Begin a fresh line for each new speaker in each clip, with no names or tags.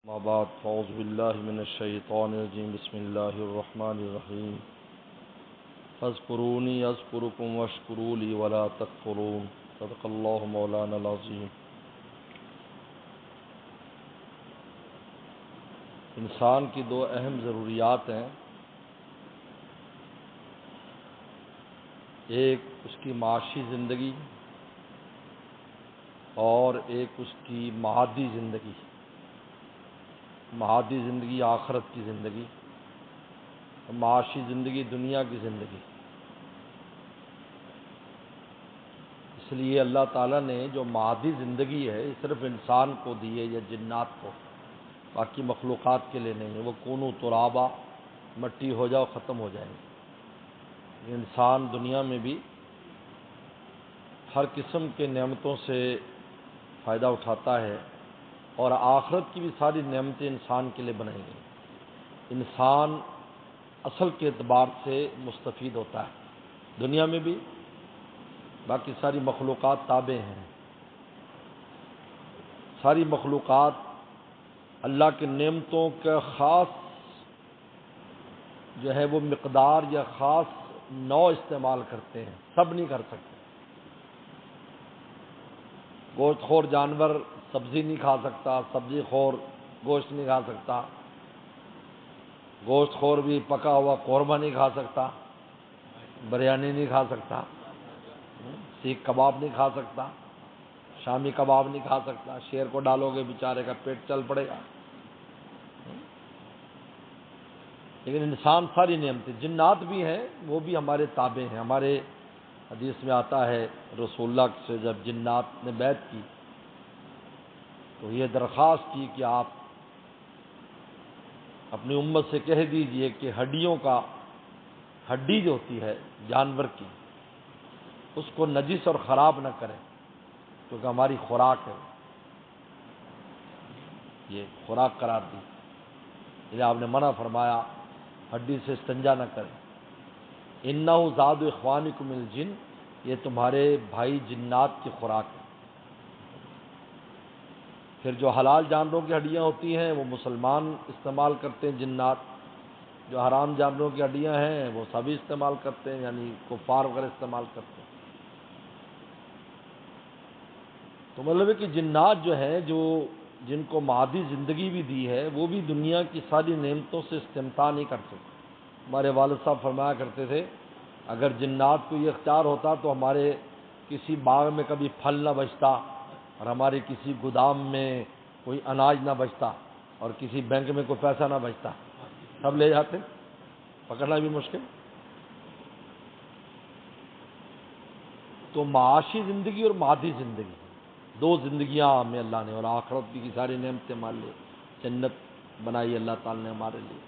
ما بعد فاعوذ باللہ من الشیطان الرجیم بسم اللہ الرحمن الرحیم فاذکرونی اذکرکم واشکروا لی ولا تکفرون صدق اللہ مولانا العظیم۔ انسان کی دو اہم ضروریات ہیں، ایک اس کی معاشی زندگی اور ایک اس کی معادی زندگی۔ معادی زندگی آخرت کی زندگی، معاشی زندگی دنیا کی زندگی۔ اس لیے اللہ تعالیٰ نے جو معادی زندگی ہے صرف انسان کو دی ہے یا جنات کو، باقی مخلوقات کے لیے نہیں ہے۔ وہ کونو ترابا، مٹی ہو جاؤ ختم ہو جائیں گے۔ انسان دنیا میں بھی ہر قسم کے نعمتوں سے فائدہ اٹھاتا ہے، اور آخرت کی بھی ساری نعمتیں انسان کے لیے بنائی گئی۔ انسان اصل کے اعتبار سے مستفید ہوتا ہے دنیا میں بھی، باقی ساری مخلوقات تابع ہیں۔ ساری مخلوقات اللہ کی نعمتوں کا خاص جو ہے وہ مقدار یا خاص نوع استعمال کرتے ہیں، سب نہیں کر سکتے۔ گوشت خور جانور سبزی نہیں کھا سکتا، سبزی خور گوشت نہیں کھا سکتا، گوشت خور بھی پکا ہوا قورمہ نہیں کھا سکتا، بریانی نہیں کھا سکتا، سیخ کباب نہیں کھا سکتا، شامی کباب نہیں کھا سکتا۔ شیر کو ڈالو گے بیچارے کا پیٹ چل پڑے گا۔ لیکن انسان ساری نعمتیں، جنات بھی ہیں وہ بھی ہمارے تابع ہیں۔ ہمارے حدیث میں آتا ہے رسول اللہ سے جب جنات نے بیعت کی تو یہ درخواست کی کہ آپ اپنی امت سے کہہ دیجئے کہ ہڈیوں کا ہڈی جو ہوتی ہے جانور کی، اس کو نجس اور خراب نہ کریں، کیونکہ ہماری خوراک ہے، یہ خوراک قرار دی۔ یہ آپ نے منع فرمایا ہڈی سے استنجا نہ کریں۔ انہ زاد اخوانکم الجن، یہ تمہارے بھائی جنات کی خوراک ہے۔ پھر جو حلال جانوروں کی ہڈیاں ہوتی ہیں وہ مسلمان استعمال کرتے ہیں جنات، جو حرام جانوروں کی ہڈیاں ہیں وہ سبھی استعمال کرتے ہیں، یعنی کفار وغیرہ استعمال کرتے ہیں۔ تو مطلب ہے کہ جنات جو ہیں، جو جن کو معادی زندگی بھی دی ہے، وہ بھی دنیا کی ساری نعمتوں سے استمتاع نہیں کر سکتے۔ ہمارے والد صاحب فرمایا کرتے تھے اگر جنات کو یہ اختیار ہوتا تو ہمارے کسی باغ میں کبھی پھل نہ بچتا، اور ہمارے کسی گودام میں کوئی اناج نہ بچتا، اور کسی بینک میں کوئی پیسہ نہ بچتا، سب لے جاتے، پکڑنا بھی مشکل۔ تو معاشی زندگی اور مادی زندگی، دو زندگیاں ہمیں اللہ نے، اور آخرت کی ساری نعمتیں مان لی۔ جنت بنائی اللہ تعالیٰ نے ہمارے لیے،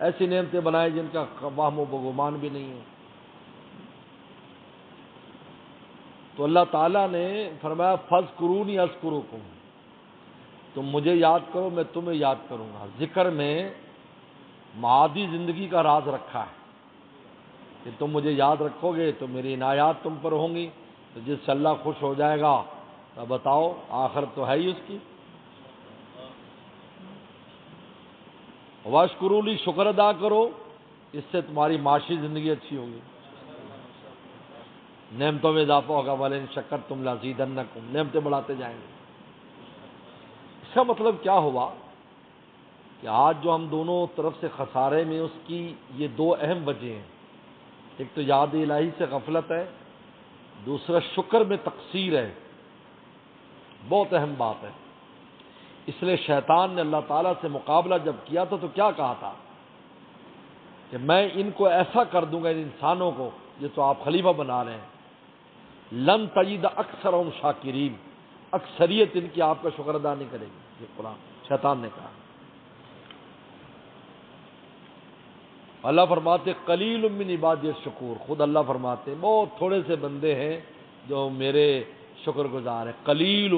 ایسی نعمتیں بنائی جن کا وہم و گمان بھی نہیں ہے۔ تو اللہ تعالیٰ نے فرمایا فاذکرونی اذکرکم، تم مجھے یاد کرو میں تمہیں یاد کروں گا۔ ذکر میں معادی زندگی کا راز رکھا ہے کہ تم مجھے یاد رکھو گے تو میری عنایات تم پر ہوں گی، تو جس سے اللہ خوش ہو جائے گا تو بتاؤ آخرت تو ہے ہی اس کی۔ واشکروا لی، شکر ادا کرو، اس سے تمہاری معاشی زندگی اچھی ہوگی، نعمتوں میں اضافہ ہوگا۔ وَلَئِن شَكَرْتُمْ لَأَزِيدَنَّكُمْ، نعمتیں بڑھاتے جائیں گے۔ اس کا مطلب کیا ہوا کہ آج جو ہم دونوں طرف سے خسارے میں، اس کی یہ دو اہم وجہ ہیں۔ ایک تو یاد الہی سے غفلت ہے، دوسرا شکر میں تقصیر ہے۔ بہت اہم بات ہے۔ اس لیے شیطان نے اللہ تعالیٰ سے مقابلہ جب کیا تھا تو کیا کہا تھا کہ میں ان کو ایسا کر دوں گا، ان انسانوں کو جس کو آپ خلیفہ بنا رہے ہیں، لن تجد اکثرهم شاکرین، اکثریت ان کی آپ کا شکر ادا نہیں کرے گی۔ یہ قرآن شیطان نے کہا۔ اللہ فرماتے قلیل من عبادی الشکور، خود اللہ فرماتے بہت تھوڑے سے بندے ہیں جو میرے شکر گزار ہیں۔ قلیل،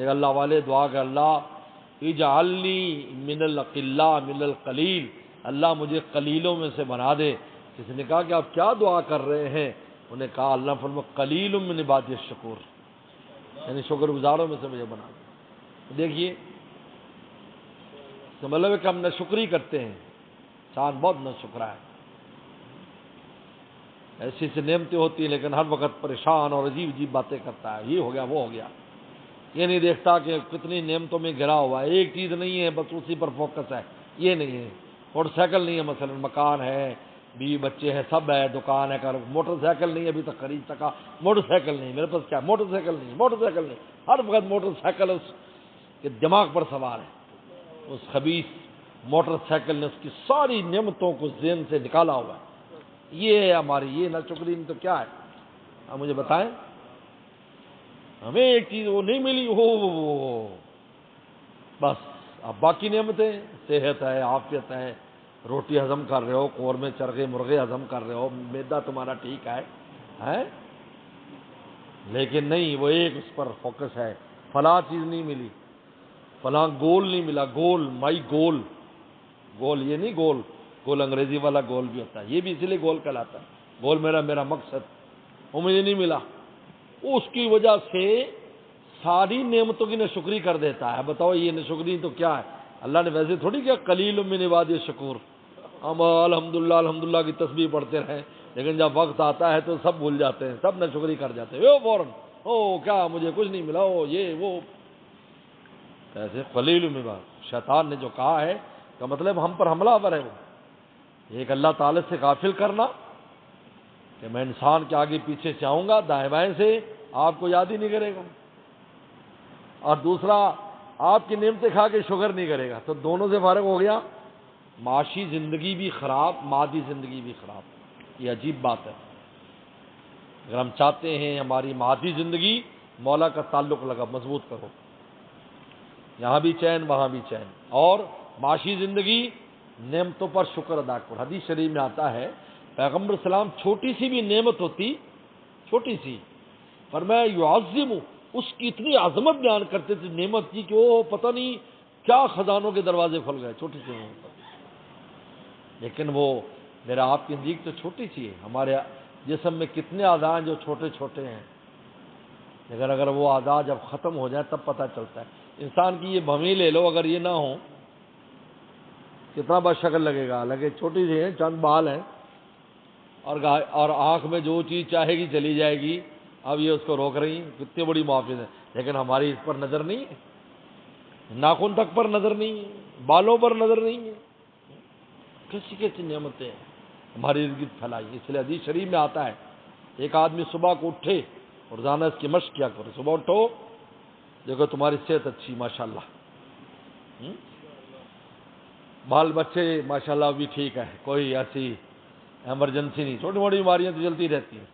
اللہ والے دعا کہ اللہ اجعلنی من الاقلاء من القلیل، اللہ مجھے قلیلوں میں سے بنا دے۔ کسی نے کہا کہ آپ کیا دعا کر رہے ہیں؟ انہوں نے کہا اللہ فرما قلیل من عبادی الشکور، یعنی شکر گزاروں میں سے مجھے بنا دے۔ دیکھیے تو مطلب ہے کہ ہم ناشکری کرتے ہیں. انسان بہت ناشکرا ہے. ایسی ایسی نعمتیں ہوتی ہیں لیکن ہر وقت پریشان اور عجیب عجیب باتیں کرتا ہے. یہ ہو گیا وہ ہو گیا. یہ نہیں دیکھتا کہ کتنی نعمتوں میں گھرا ہوا ہے. ایک چیز نہیں ہے بس اسی پر فوکس ہے. یہ نہیں ہے. موٹر سائیکل نہیں ہے مثلا, مکان ہے, بیوی بچے ہیں, سب ہے, دکان ہے, موٹر سائیکل نہیں ابھی تک خرید سکا. موٹر سائیکل نہیں میرے پاس, کیا موٹر سائیکل نہیں, موٹر سائیکل نہیں. ہر وقت موٹر سائیکل اس کے دماغ پر سوار ہے. اس خبیث موٹر سائیکل نے اس کی ساری نعمتوں کو ذہن سے نکالا ہوا ہے. یہ ہے ہماری یہ ناشکری. تو کیا ہے آپ مجھے بتائیں. ہمیں ایک چیز وہ نہیں ملی ہو بس. اب باقی نعمتیں, صحت ہے, عافیت ہے, روٹی ہضم کر رہے ہو, قورمے چرغے مرغے ہضم کر رہے ہو, معدہ تمہارا ٹھیک ہے لیکن نہیں وہ ایک اس پر فوکس ہے. فلاں چیز نہیں ملی, فلاں گول نہیں ملا. گول مائی گول, گول یہ نہیں گول, گول انگریزی والا گول بھی ہوتا ہے, یہ بھی اسی لیے گول کہلاتا ہے. گول میرا مقصد وہ مجھے نہیں ملا. اس کی وجہ سے ساری نعمتوں کی ناشکری کر دیتا ہے. بتاؤ یہ ناشکری تو کیا ہے. اللہ نے ویسے تھوڑی کیا قلیل من عبادی شکور, ہم الحمدللہ کی تسبیح پڑھتے رہیں لیکن جب وقت آتا ہے تو سب بھول جاتے ہیں, سب ناشکری کر جاتے ہیں فوراً. کیا مجھے کچھ نہیں ملا, یہ وہ. ایسے قلیل من عبادی. شیطان نے جو کہا ہے کا مطلب ہم پر حملہ آور ہے. وہ ایک اللہ تعالی سے غافل کرنا کہ میں انسان کے آگے پیچھے سے آؤں گا دائیں بائیں سے, آپ کو یاد ہی نہیں کرے گا, اور دوسرا آپ کی نعمتیں کھا کے شکر نہیں کرے گا. تو دونوں سے فارغ ہو گیا. معاشی زندگی بھی خراب, مادی زندگی بھی خراب. یہ عجیب بات ہے. اگر ہم چاہتے ہیں ہماری مادی زندگی مولا کا تعلق لگا مضبوط کرو, یہاں بھی چین وہاں بھی چین, اور معاشی زندگی نعمتوں پر شکر ادا کرو. حدیث شریف میں آتا ہے پیغمبر السلام چھوٹی سی بھی نعمت ہوتی, چھوٹی سی, فرمایا یعظم, اس کی اتنی عظمت بیان کرتے تھے نعمت کی کہ وہ پتہ نہیں کیا خزانوں کے دروازے کھل گئے چھوٹی سی نعمت. لیکن وہ میرا آپ کی نزدیک تو چھوٹی سی ہے. ہمارے جسم میں کتنے اعضاء ہیں جو چھوٹے چھوٹے ہیں, لیکن اگر وہ اعضاء جب ختم ہو جائیں تب پتہ چلتا ہے. انسان کی یہ بھویں لے لو, اگر یہ نہ ہو کتنا بد شکل لگے گا. لگے چھوٹی سی ہیں, چند بال ہیں, اور آنکھ میں جو چیز چاہے گی چلی جائے گی. اب یہ اس کو روک رہی ہیں, کتنی بڑی محافظ ہے, لیکن ہماری اس پر نظر نہیں ہے. ناخن تک پر نظر نہیں ہے, بالوں پر نظر نہیں ہے. کیسی کیسی نعمتیں ہماری ارد گرد پھیلائی. اس لیے حدیث شریف میں آتا ہے ایک آدمی صبح کو اٹھے اور روزانہ اس کی مشق کیا کرو. صبح اٹھو, دیکھو تمہاری صحت اچھی ماشاءاللہ, بال بچے ماشاءاللہ بھی ٹھیک ہے, کوئی ایسی ایمرجنسی نہیں, چھوٹی موٹی بیماریاں تو چلتی رہتی ہیں.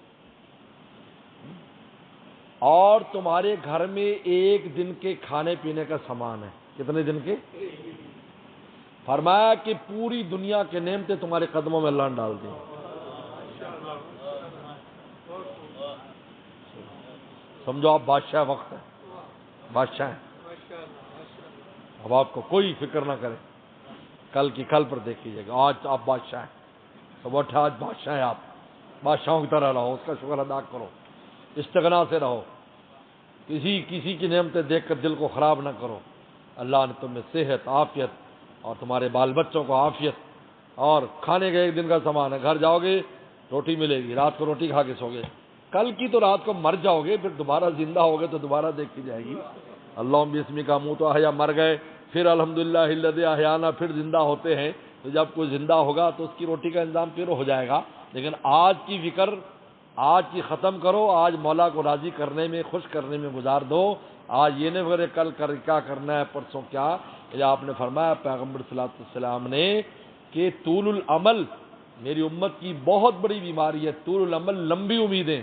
اور تمہارے گھر میں ایک دن کے کھانے پینے کا سامان ہے. کتنے دن کے؟ فرمایا کہ پوری دنیا کے نعمتیں تمہارے قدموں میں اللہ نے ڈال دی. سمجھو آپ بادشاہ وقت ہے, بادشاہ ہیں. اب آپ کو کوئی فکر نہ کرے, کل کی کل پر دیکھ لیجیے گا. آج آپ بادشاہ ہیں, صبح اٹھے آج بادشاہ ہیں آپ. بادشاہوں کی طرح رہو, اس کا شکر ادا کرو, استغنا سے رہو. کسی کی نعمتیں دیکھ کر دل کو خراب نہ کرو. اللہ نے تمہیں صحت, عافیت, اور تمہارے بال بچوں کو عافیت, اور کھانے کا ایک دن کا سامان ہے. گھر جاؤ گے روٹی ملے گی, رات کو روٹی کھا کے سو گے. کل کی تو رات کو مر جاؤ گے, پھر دوبارہ زندہ ہوگے تو دوبارہ دیکھی جائے گی. اللہم بسمی کا منہ تو احیا, مر گئے, پھر الحمدللہ الذی احیانا, پھر زندہ ہوتے ہیں. تو جب کوئی زندہ ہوگا تو اس کی روٹی کا انتظام پھر ہو جائے گا. لیکن آج کی فکر آج کی ختم کرو. آج مولا کو راضی کرنے میں, خوش کرنے میں گزار دو. آج یہ نہیں کرے کل کیا کرنا ہے, پرسوں کیا. یہ آپ نے فرمایا پیغمبر صلی اللہ علیہ وسلم نے کہ طول العمل میری امت کی بہت بڑی بیماری ہے. طول العمل, لمبی امیدیں.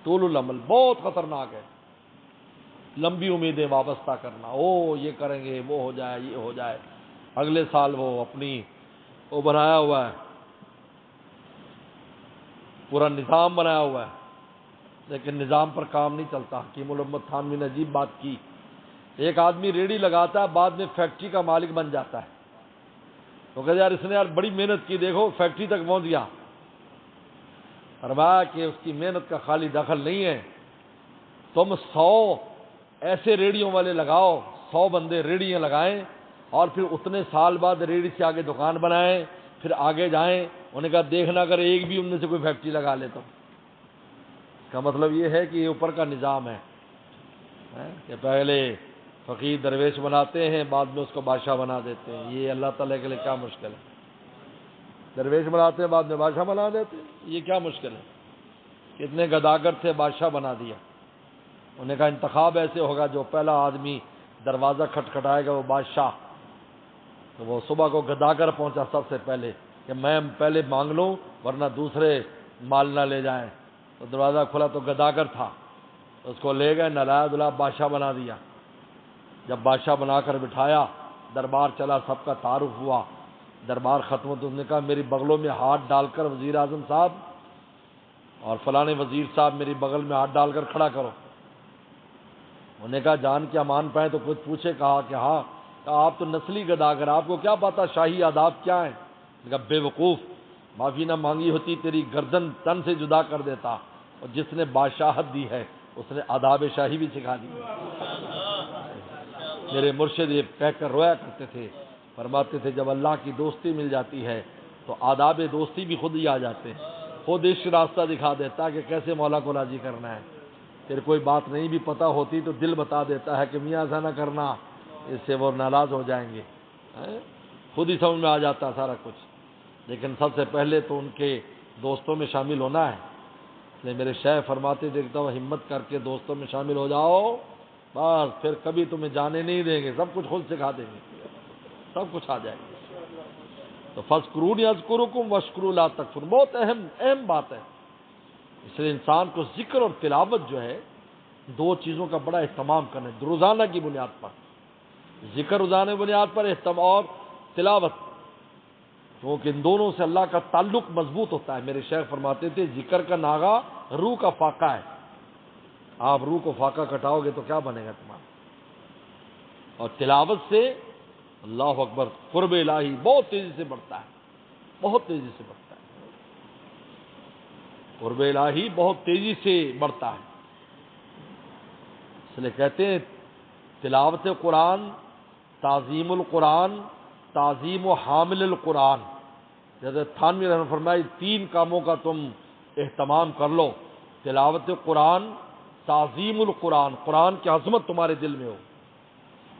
طول العمل بہت خطرناک ہے. لمبی امیدیں وابستہ کرنا, یہ کریں گے, وہ ہو جائے, یہ ہو جائے. اگلے سال وہ اپنی وہ بنایا ہوا ہے, پورا نظام بنایا ہوا ہے, لیکن نظام پر کام نہیں چلتا. حکیم الامت تھانوی نے عجیب بات کی. ایک آدمی ریڑھی لگاتا ہے, بعد میں فیکٹری کا مالک بن جاتا ہے. تو کہتے یار اس نے بڑی محنت کی, دیکھو فیکٹری تک پہنچ گیا. فرمایا کہ اس کی محنت کا خالی دخل نہیں ہے. تم 100 ایسے ریڑھیوں والے لگاؤ, 100 بندے ریڑھیاں لگائیں, اور پھر اتنے سال بعد ریڑھی سے آگے دکان بنائیں، پھر آگے جائیں، انہوں نے کہا دیکھنا اگر ایک بھی ان میں سے کوئی فیکٹری لگا لے تو۔ اس کا مطلب یہ ہے کہ یہ اوپر کا نظام ہے کہ پہلے فقیر درویش بناتے ہیں، بعد میں اس کو بادشاہ بنا دیتے ہیں۔ یہ اللہ تعالیٰ کے لیے کیا مشکل ہے؟ درویش بناتے ہیں بعد میں بادشاہ بنا دیتے ہیں، یہ کیا مشکل ہے؟ کتنے گداگر تھے، بادشاہ بنا دیا۔ انہوں نے کہا انتخاب ایسے ہوگا جو پہلا آدمی دروازہ کھٹکھٹائے گا وہ بادشاہ، تو وہ صبح کو گداگر پہنچا سب سے پہلے کہ میں پہلے مانگ لوں ورنہ دوسرے مال نہ لے جائیں۔ تو دروازہ کھلا تو گداگر تھا، اس کو لے گئے، نلایا دلا بادشاہ بنا دیا۔ جب بادشاہ بنا کر بٹھایا، دربار چلا، سب کا تعارف ہوا، دربار ختم ہو تو اس نے کہا میری بغلوں میں ہاتھ ڈال کر وزیر اعظم صاحب اور فلانے وزیر صاحب میری بغل میں ہاتھ ڈال کر کھڑا کرو۔ انہوں نے کہا جان کے امان پائیں تو کچھ پوچھے، کہا کہ ہاں، کہا آپ تو نسلی گداگر، آپ کو کیا پتا شاہی آداب کیا ہیں؟ کہا بے وقوف، معافی نہ مانگی ہوتی تیری گردن تن سے جدا کر دیتا، اور جس نے بادشاہت دی ہے اس نے آداب شاہی بھی سکھا دی۔ میرے مرشد یہ کہہ کر رویا کرتے تھے، فرماتے تھے جب اللہ کی دوستی مل جاتی ہے تو آداب دوستی بھی خود ہی آ جاتے ہیں، خود عشق راستہ دکھا دیتا ہے کہ کیسے مولا کو راضی کرنا ہے۔ پھر کوئی بات نہیں بھی پتہ ہوتی تو دل بتا دیتا ہے کہ میاں ایسا نہ کرنا، اس سے وہ ناراض ہو جائیں گے، خود ہی سمجھ میں آ جاتا ہے سارا کچھ۔ لیکن سب سے پہلے تو ان کے دوستوں میں شامل ہونا ہے، اس لیے میرے شیخ فرماتے دیکھتا ہوں ہمت کر کے دوستوں میں شامل ہو جاؤ، بس پھر کبھی تمہیں جانے نہیں دیں گے، سب کچھ خود سکھا دیں گے، سب کچھ آ جائے گا۔ تو فاذکرونی اذکرکم واشکروا لا تکفرون، بہت اہم بات ہے۔ اس لیے انسان کو ذکر اور تلاوت جو ہے دو چیزوں کا بڑا اہتمام کرنا ہے روزانہ کی بنیاد پر، ذکر روزانہ کی بنیاد پر اہتمام اور تلاوت، کیونکہ ان دونوں سے اللہ کا تعلق مضبوط ہوتا ہے۔ میرے شیخ فرماتے تھے ذکر کا ناغہ روح کا فاقہ ہے، آپ روح کو فاقہ کٹاؤ گے تو کیا بنے گا تمہارا؟ اور تلاوت سے اللہ اکبر قرب الہی بہت تیزی سے بڑھتا ہے، بہت تیزی سے بڑھتا ہے، قرب الہی بہت تیزی سے بڑھتا ہے۔ اس لیے کہتے ہیں تلاوت قرآن، تعظیم القرآن، تعظیم و حامل القرآن۔ جیسے تھانوی رحمۃ اللہ فرمایا تین کاموں کا تم اہتمام کر لو، تلاوت قرآن، تعظیم القرآن، قرآن کی عظمت تمہارے دل میں ہو،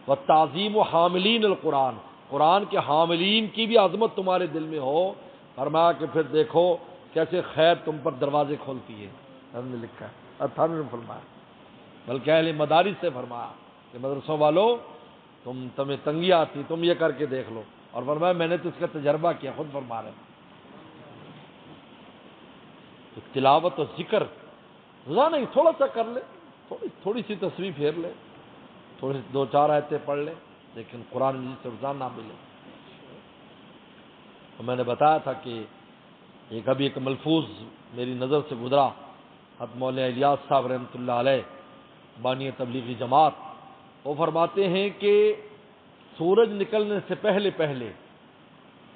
و تعظیم و حاملین القرآن، قرآن کے حاملین کی بھی عظمت تمہارے دل میں ہو۔ فرمایا کہ پھر دیکھو کیسے خیر تم پر دروازے کھولتی ہے۔ ہم نے لکھا ہے تھانوی نے فرمایا، بلکہ اہل مدارس سے فرمایا کہ مدرسوں والوں تمہیں تنگی آتی، تم یہ کر کے دیکھ لو، اور فرمایا میں نے تو اس کا تجربہ کیا، خود فرما رہے ہیں۔ تو تلاوت و ذکر روزانہ ہی تھوڑا سا کر لے، تھوڑی سی تصویر پھیر لے، تھوڑی سی دو چار آیتیں پڑھ لے، لیکن قرآن مجید سے روزانہ ملے۔ تو میں نے بتایا تھا کہ ابھی ایک ملفوظ میری نظر سے گزرا، حضرت مولانا الیاس صاحب رحمۃ اللہ علیہ بانی تبلیغی جماعت، وہ فرماتے ہیں کہ سورج نکلنے سے پہلے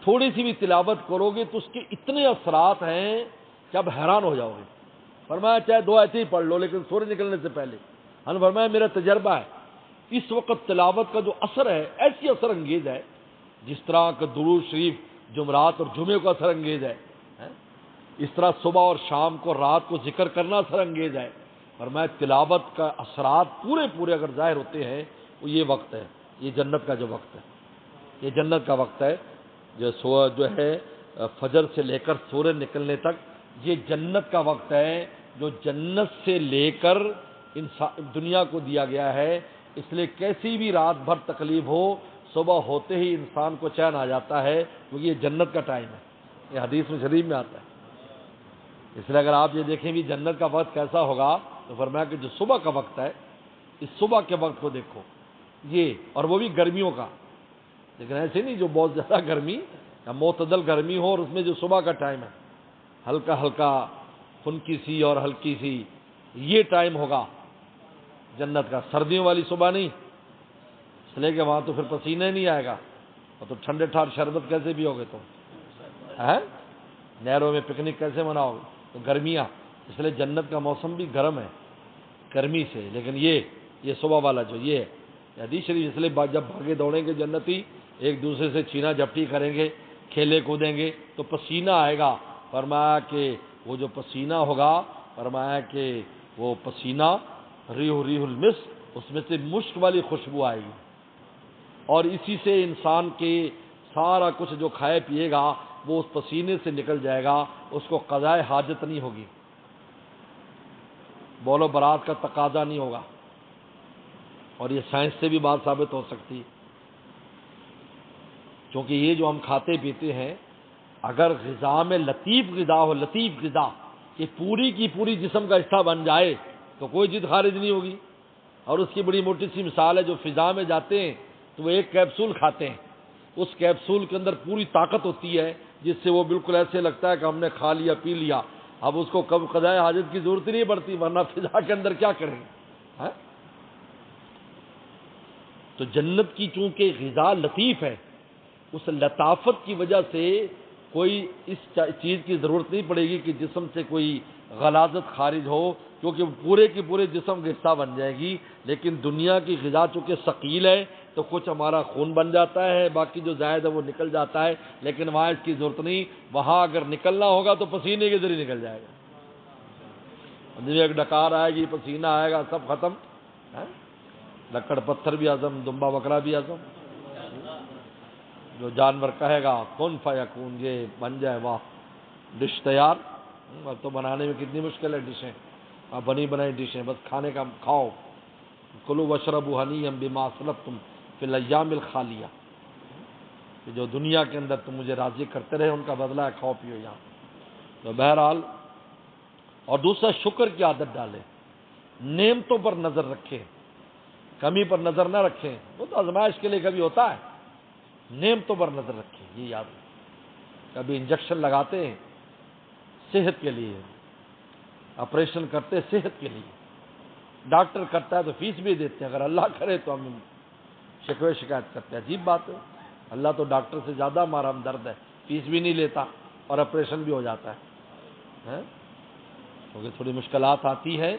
تھوڑی سی بھی تلاوت کرو گے تو اس کے اتنے اثرات ہیں کہ اب حیران ہو جاؤ گے۔ فرمایا چاہے دو آیتیں ہی پڑھ لو لیکن سورج نکلنے سے پہلے۔ ہم نے فرمایا میرا تجربہ ہے، اس وقت تلاوت کا جو اثر ہے ایسی اثر انگیز ہے جس طرح کہ درود شریف جمعرات اور جمعے کو اثر انگیز ہے، اس طرح صبح اور شام کو رات کو ذکر کرنا اثر انگیز ہے۔ فرمایا تلاوت کا اثرات پورے اگر ظاہر ہوتے ہیں وہ یہ وقت ہے، یہ جنت کا جو وقت ہے، یہ جنت کا وقت ہے جو ہے فجر سے لے کر سورج نکلنے تک، یہ جنت کا وقت ہے جو جنت سے لے کر دنیا کو دیا گیا ہے۔ اس لیے کیسی بھی رات بھر تکلیف ہو، صبح ہوتے ہی انسان کو چین آ جاتا ہے، کیونکہ یہ جنت کا ٹائم ہے، یہ حدیث میں شریف میں آتا ہے۔ اس لیے اگر آپ یہ دیکھیں بھی جنت کا وقت کیسا ہوگا تو فرمایا کہ جو صبح کا وقت ہے، اس صبح کے وقت کو دیکھو، یہ اور وہ بھی گرمیوں کا، لیکن ایسے نہیں جو بہت زیادہ گرمی یا معتدل گرمی ہو، اور اس میں جو صبح کا ٹائم ہے ہلکا خنکی سی اور ہلکی سی، یہ ٹائم ہوگا جنت کا، سردیوں والی صبح نہیں، اس لیے کہ وہاں تو پھر پسینہ نہیں آئے گا، اور تو ٹھنڈے ٹھار شربت کیسے بھی ہوگے تم، نہروں میں پکنک کیسے مناؤ گے، تو گرمیاں، اس لیے جنت کا موسم بھی گرم ہے گرمی سے، لیکن یہ صبح والا جو یہ ہے حدیث شریف اس لیے جب بھاگے دوڑیں گے جنتی ایک دوسرے سے چھینا جھپٹی کریں گے، کھیلے کودیں گے تو پسینہ آئے گا، فرمایا کہ وہ جو پسینہ ہوگا، فرمایا کہ وہ پسینہ ریح المسک، اس میں سے مشک والی خوشبو آئے گی، اور اسی سے انسان کے سارا کچھ جو کھائے پیے گا وہ اس پسینے سے نکل جائے گا، اس کو قضاء حاجت نہیں ہوگی، بول و برات کا تقاضا نہیں ہوگا۔ اور یہ سائنس سے بھی بات ثابت ہو سکتی ہے، کیونکہ یہ جو ہم کھاتے پیتے ہیں اگر غذا میں لطیف غذا ہو، لطیف غذا کہ پوری کی پوری جسم کا حصہ بن جائے تو کوئی چیز خارج نہیں ہوگی۔ اور اس کی بڑی موٹی سی مثال ہے، جو فضا میں جاتے ہیں تو وہ ایک کیپسول کھاتے ہیں، اس کیپسول کے اندر پوری طاقت ہوتی ہے جس سے وہ بالکل ایسے لگتا ہے کہ ہم نے کھا لیا پی لیا، اب اس کو کب قضاء حاجت کی ضرورت نہیں پڑتی، ورنہ فضا کے اندر کیا کریں گے؟ تو جنت کی چونکہ غذا لطیف ہے، اس لطافت کی وجہ سے کوئی اس چیز کی ضرورت نہیں پڑے گی کہ جسم سے کوئی غلاظت خارج ہو، کیونکہ پورے کے پورے جسم کا حصہ بن جائے گی۔ لیکن دنیا کی غذا چونکہ ثقیل ہے تو کچھ ہمارا خون بن جاتا ہے، باقی جو زائد ہے وہ نکل جاتا ہے، لیکن وہاں اس کی ضرورت نہیں، وہاں اگر نکلنا ہوگا تو پسینے کے ذریعے نکل جائے گا، جب ایک ڈکار آئے گی پسینہ آئے گا سب ختم، لکڑ پتھر بھی ہضم، دمبا بکرا بھی ہضم، جو جانور کہے گا کن فیکون یہ بن جائے، واہ ڈش تیار۔ اب تو بنانے میں کتنی مشکل ہے ڈشیں، بنی بنائی ڈشیں، بس کھانے کا کھاؤ، کلوا واشربوا ہنیئا بما اسلفتم فی الایام الخالیہ، کہ جو دنیا کے اندر تم مجھے راضی کرتے رہے ان کا بدلہ ہے، کھاؤ پیو یہاں۔ تو بہرحال، اور دوسرا شکر کی عادت ڈالیں، نعمتوں پر نظر رکھیں، کمی پر نظر نہ رکھیں، وہ تو آزمائش کے لیے کبھی ہوتا ہے، نعمتوں پر نظر رکھیں، یہ یاد رکھیں۔ کبھی انجیکشن لگاتے ہیں صحت کے لیے، آپریشن کرتے صحت کے لیے، ڈاکٹر کرتا ہے تو فیس بھی دیتے ہیں، اگر اللہ کرے تو ہم شکوے شکایت کرتے ہیں، عجیب بات ہے، اللہ تو ڈاکٹر سے زیادہ ہمارا ہمدرد ہے، فیس بھی نہیں لیتا اور آپریشن بھی ہو جاتا ہے، کیونکہ تھوڑی مشکلات آتی ہے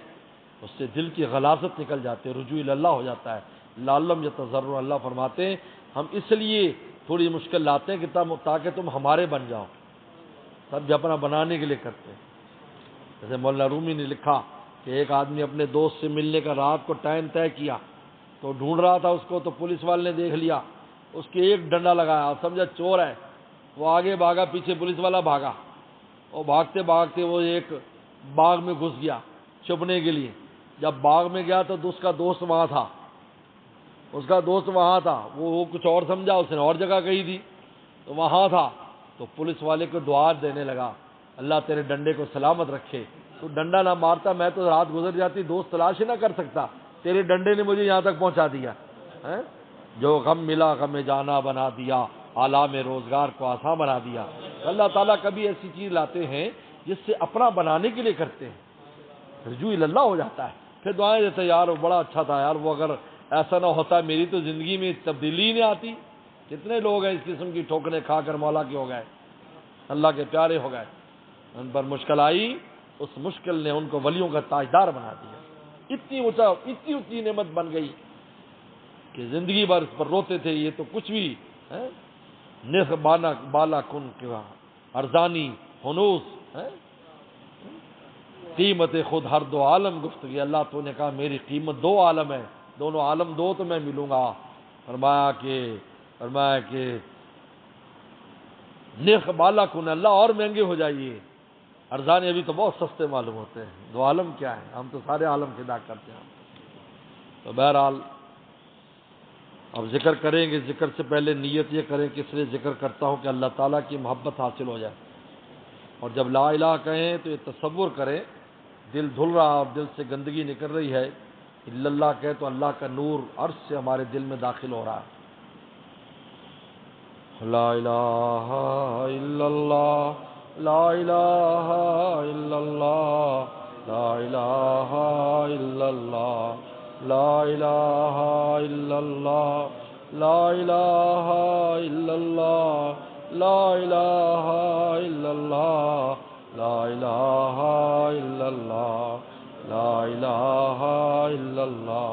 اس سے دل کی غلاظت نکل جاتی ہے، رجوع اللہ ہو جاتا ہے، لعلم یتضرع، اللہ فرماتے ہیں ہم اس لیے تھوڑی مشکل لاتے ہیں کہ تاکہ تم ہمارے بن جاؤ، سب اپنا بنانے کے لیے کرتے ہیں۔ جیسے مولانا رومی نے لکھا کہ ایک آدمی اپنے دوست سے ملنے کا رات کو ٹائم طے کیا تو ڈھونڈ رہا تھا اس کو، تو پولیس والے نے دیکھ لیا، اس کے ایک ڈنڈا لگایا اور سمجھا چور ہے، وہ آگے بھاگا، پیچھے پولیس والا بھاگا، اور بھاگتے بھاگتے وہ ایک باغ میں گھس گیا چھپنے کے لیے۔ جب باغ میں گیا تو اس کا دوست وہاں تھا، وہ کچھ اور سمجھا، اس نے اور جگہ کہی تھی، تو وہاں تھا، تو پولیس والے کو دعا دینے لگا، اللہ تیرے ڈنڈے کو سلامت رکھے، تو ڈنڈا نہ مارتا میں تو رات گزر جاتی، دوست تلاش ہی نہ کر سکتا، تیرے ڈنڈے نے مجھے یہاں تک پہنچا دیا، جو غم ملا غم جانا بنا دیا، آلام روزگار کو آسان بنا دیا۔ اللہ تعالیٰ کبھی ایسی چیز لاتے ہیں جس سے اپنا بنانے کے لیے کرتے ہیں، رجوع اللہ ہو جاتا ہے، پھر دعائیں دیتے ہیں یار وہ بڑا اچھا تھا یار، وہ اگر ایسا نہ ہوتا میری تو زندگی میں تبدیلی نہیں آتی۔ کتنے لوگ ہیں اس قسم کی ٹھوکریں کھا کر مولا کے ہو گئے، اللہ کے پیارے ہو گئے، ان پر مشکل آئی، اس مشکل نے ان کو ولیوں کا تاجدار بنا دیا، اتنی اونچی نعمت بن گئی کہ زندگی بھر اس پر روتے تھے، یہ تو کچھ بھی نخ بالا کن کیا ارزانی ہنوس، قیمت خود ہر دو عالم گفتگی، اللہ تو نے کہا میری قیمت دو عالم ہے، دونوں عالم دو تو میں ملوں گا۔ فرمایا کہ نرخ بالا کن، اللہ اور مہنگے ہو جائیے، ارزانی ابھی تو بہت سستے معلوم ہوتے ہیں، دو عالم کیا ہے، ہم تو سارے عالم فدا کرتے ہیں۔ تو بہرحال اب ذکر کریں گے، ذکر سے پہلے نیت یہ کریں کہ اس لیے ذکر کرتا ہوں کہ اللہ تعالیٰ کی محبت حاصل ہو جائے، اور جب لا الہ کہیں تو یہ تصور کریں دل دھل رہا اور دل سے گندگی نکل رہی ہے، الا اللہ کہے تو اللہ کا نور عرش سے ہمارے دل میں داخل ہو رہا ہے۔ لا الہ الا اللہ، لا الہ الا اللہ، لا الہ الا اللہ، لا الہ الا اللہ، لا الہ الا اللہ، لا الہ الا اللہ، لا الہ الا اللہ، لا الہ الا اللہ،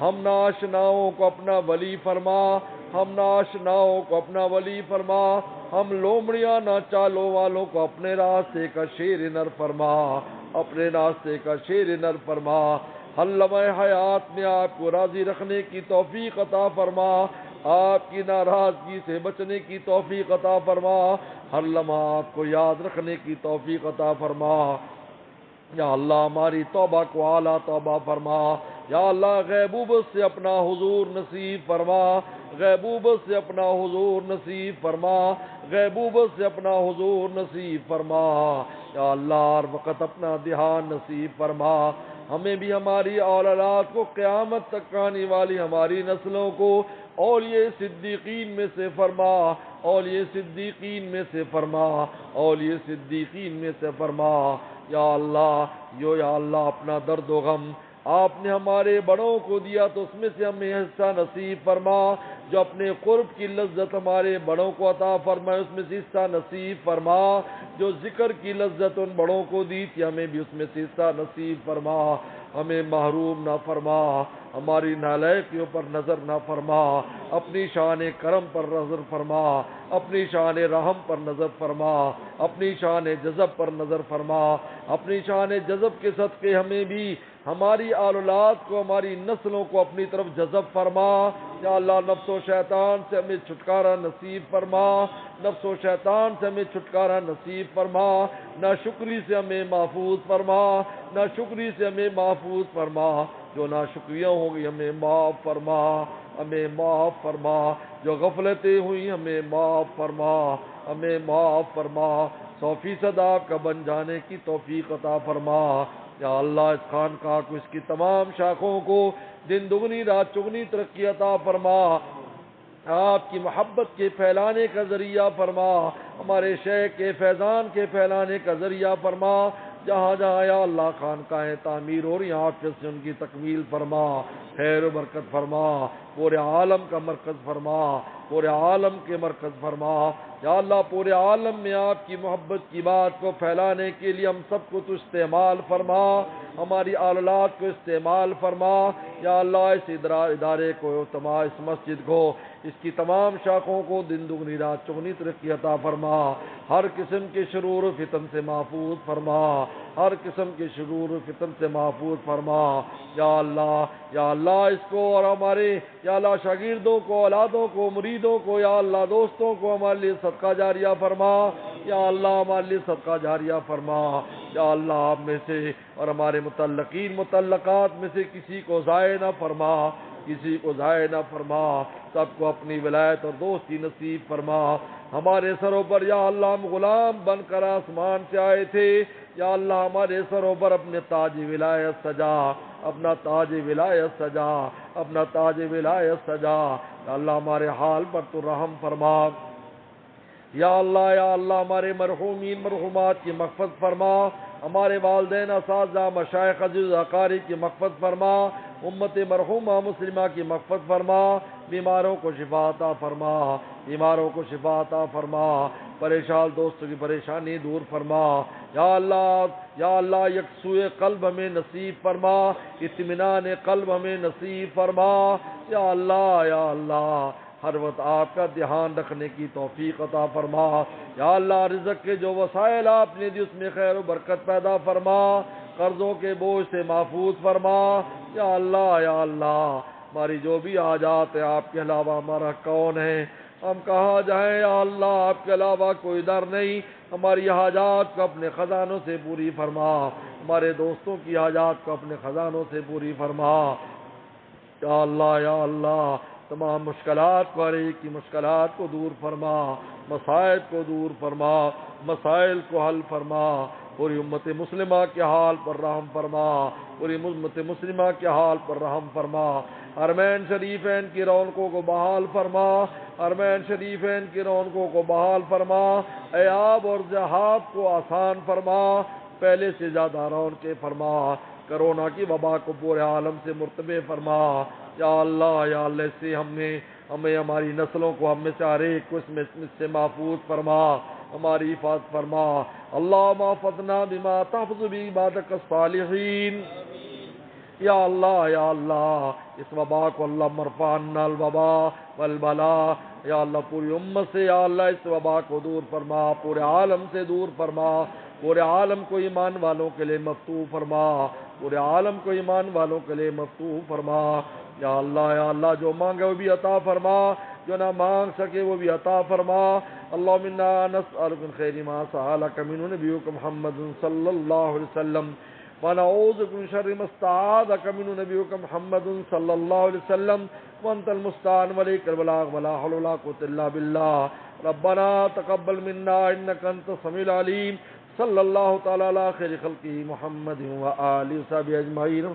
ہم ناشناؤں کو اپنا ولی فرما، ہم ناشناؤں کو اپنا ولی فرما، ہم لومڑیاں نہ چالوں والوں کو اپنے راستے کا شیر نر فرما، اپنے راستے کا شیر نر فرما۔ ہر لمحہ حیات میں آپ کو راضی رکھنے کی توفیق عطا فرما، آپ کی ناراضگی سے بچنے کی توفیق عطا فرما، ہر لمحہ آپ کو یاد رکھنے کی توفیق عطا فرما۔ یا اللہ ہماری توبہ کو اعلیٰ توبہ فرما، یا اللہ غیبوبت سے اپنا حضور نصیب فرما، غیبوبت سے اپنا حضور نصیب فرما، غیبوبت سے اپنا حضور نصیب فرما۔ یا اللہ ہر وقت اپنا دھیان نصیب فرما، ہمیں بھی ہماری اولاد کو قیامت تک آنے والی ہماری نسلوں کو اولیاء صدیقین میں سے فرما، اولیاء صدیقین میں سے فرما، اولیاء صدیقین میں سے فرما۔ یا اللہ یا اللہ اپنا درد و غم آپ نے ہمارے بڑوں کو دیا تو اس میں سے ہمیں حصہ نصیب فرما، جو اپنے قرب کی لذت ہمارے بڑوں کو عطا فرمائے اس میں سے حصہ نصیب فرما، جو ذکر کی لذت ان بڑوں کو دی تھی ہمیں بھی اس میں سے حصہ نصیب فرما، ہمیں محروم نہ فرما، ہماری نالائکیوں پر نظر نہ فرما، اپنی شان کرم پر نظر فرما، اپنی شان رحم پر نظر فرما، اپنی شان جذب پر نظر فرما، اپنی شان جذب کے صدقے ہمیں بھی ہماری اولاد کو ہماری نسلوں کو اپنی طرف جذب فرما۔ یا اللہ نفس و شیطان سے ہمیں چھٹکارا نصیب فرما، نفس و شیطان سے ہمیں چھٹکارا نصیب فرما، ناشکری سے ہمیں محفوظ فرما، ناشکری سے ہمیں محفوظ فرما، جو ناشکریاں ہوں گی ہمیں معاف فرما، ہمیں معاف فرما، جو غفلتیں ہوئی ہمیں معاف فرما، ہمیں معاف فرما، 100% آپ کا بن جانے کی توفیق عطا فرما۔ یا اللہ اس خانقاہ کو اس کی تمام شاخوں کو دن دگنی رات چگنی ترقی عطا فرما، آپ کی محبت کے پھیلانے کا ذریعہ فرما، ہمارے شیخ کے فیضان کے پھیلانے کا ذریعہ فرما، جہاں جہاں یا اللہ خانقاہیں تعمیر ہو رہی ہیں آپ سے ان کی تکمیل فرما، خیر و برکت فرما، پورے عالم کا مرکز فرما، پورے عالم کے مرکز فرما۔ یا اللہ پورے عالم میں آپ کی محبت کی بات کو پھیلانے کے لیے ہم سب کو تو استعمال فرما، ہماری اولاد کو استعمال فرما۔ یا اللہ اس ادارے کو اس مسجد کو اس کی تمام شاخوں کو دن دگنی رات چگنی ترقی عطا فرما، ہر قسم کے شرور و فتن سے محفوظ فرما، ہر قسم کے شرور و فتن سے محفوظ فرما۔ یا اللہ اس کو اور ہمارے یا اللہ شاگردوں کو، اولادوں کو، مریدوں کو، یا اللہ دوستوں کو ہمارے لیے صدقہ جاریہ فرما، یا اللہ ہمارے لیے صدقہ جاریہ فرما۔ یا اللہ آپ میں سے اور ہمارے متعلقین متعلقات میں سے کسی کو ضائع نہ فرما، کسی کو ضائع نہ فرما، سب کو اپنی ولایت اور دوستی نصیب فرما۔ ہمارے سروں پر یا اللہ ہم غلام بن کر آسمان سے آئے تھے، یا اللہ ہمارے سروں پر اپنے تاج ولایت سجا، اپنا تاج ولایت سجا، اپنا تاج ولایت سجا۔ یا اللہ ہمارے حال پر تو رحم فرما۔ یا اللہ ہمارے مرحومین مرحومات کی مغفرت فرما، ہمارے والدین اساتذہ مشائخ عزیز اقارب کی مغفرت فرما، امت مرحومہ مسلمہ کی مغفرت فرما، بیماروں کو شفا عطا فرما، بیماروں کو شفا عطا فرما، پریشان دوستوں کی پریشانی دور فرما۔ یا اللہ یکسوئے قلب ہمیں نصیب فرما، اطمینان قلب ہمیں نصیب فرما۔ یا اللہ ہر وقت آپ کا دھیان رکھنے کی توفیق عطا فرما۔ یا اللہ رزق کے جو وسائل آپ نے دی اس میں خیر و برکت پیدا فرما، قرضوں کے بوجھ سے محفوظ فرما۔ یا اللہ ہماری جو بھی حاجات ہے آپ کے علاوہ ہمارا کون ہے، ہم کہاں جائیں، یا اللہ آپ کے علاوہ کوئی در نہیں، ہماری حاجات کو اپنے خزانوں سے پوری فرما، ہمارے دوستوں کی حاجات کو اپنے خزانوں سے پوری فرما۔ یا اللہ تمام مشکلات کو، ہر ایک کی مشکلات کو دور فرما، مسائل کو دور فرما، مسائل کو حل فرما، پوری امت مسلمہ کے حال پر رحم فرما، پوری امت مسلمہ کے حال پر رحم فرما، حرمین شریفین کی رونقوں کو بحال فرما، حرمین شریفین کی رونقوں کو بحال فرما، ایاب اور ذہاب کو آسان فرما، پہلے سے زیادہ رونقیں فرما، کرونا کی وبا کو پورے عالم سے مرتبع فرما۔ یا اللہ اس سے ہمیں ہماری نسلوں کو ہم میں سے ہر ایک کو اس میں سے محفوظ فرما، ہماری حفاظت فرما۔ اللہم احفظنا بما تحفظ به عبادک الصالحین۔ یا اللہ اس وبا کو اللہ مرفع عنا الوبا والبلا، یا اللہ پوری امت سے یا اللہ اس وبا کو دور فرما، پورے عالم سے دور فرما، پورے عالم کو ایمان والوں کے لیے مفتوح فرما، پورے عالم کو ایمان والوں کے لیے مفتوح فرما۔ یا اللہ جو مانگے وہ بھی عطا فرما، جو نہ مانگ سکے وہ بھی عطا فرما۔ اللہم انا نسألک من خیر ما سألک منہ نبیک محمد صلی اللہ علیہ وسلم، ونعوذ بک من شر ما استعاذک منہ نبیک محمد صلی اللہ علیہ وسلم، وانت المستعان وعلیک البلاغ ولا حول ولا قوة الا باللہ۔ ربنا تقبل منا انک انت السمیع العلیم۔ صلی اللہ تعالی علی خیر خلقہ محمد وآلہ وصحبہ اجمعین۔